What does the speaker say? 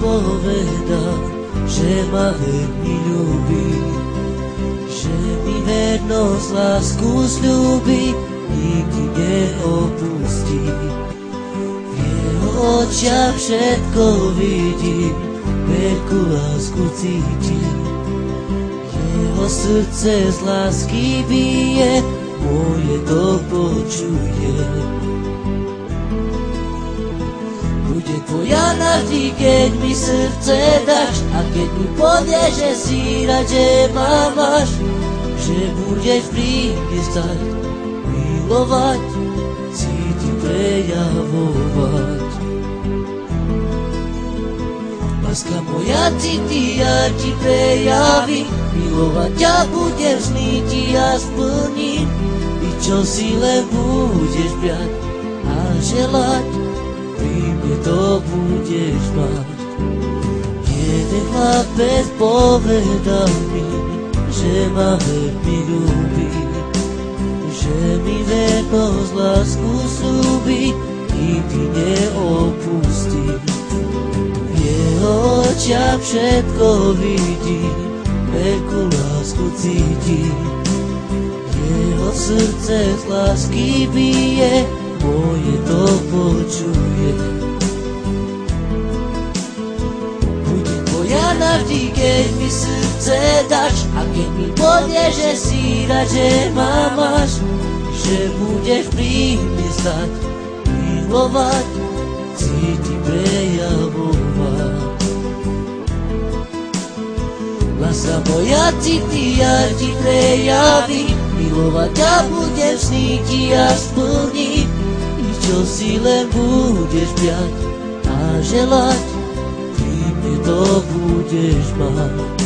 povedal, že ma veľmi ľúbi, že mi vernosť lásku sľúbi, nikdy neopustí. V jeho očiach všetko vidím, veľkú lásku cítim. Jeho srdce z lásky bije, moje to počuje. Bude tvoja navždy, keď mi srdce dáš, a keď mi povieš, že si rád, že ma máš, že budeš pri mne stať, milovať, cítiť, prejavovať. Láska moja cíti, ja ti prejavím, milovať ťa budem, sny ti ja splním, i čo si len budeš brať a želať, pri mne to budeš mať. Jeden chlapec povedal mi, že ma veľmi ľúbi, že mi vernosť lásku sľúbi, nikdy neopustí. V jeho očiach všetko vidím, veľkú lásku cítim. Jeho srdce z lásky bije, moje to počuje. Bude tvoja navždy, keď mi srdce dáš, a keď mi povieš, že si rád, že ma máš, že budeš pri mne stať, milovať, cítiť, prejavovať. Láska moja cíti, ja ti prejavím, milovať ťa budem, sny ti ja splním, i čo si len budeš prijať a želať, pri mne to budeš mať.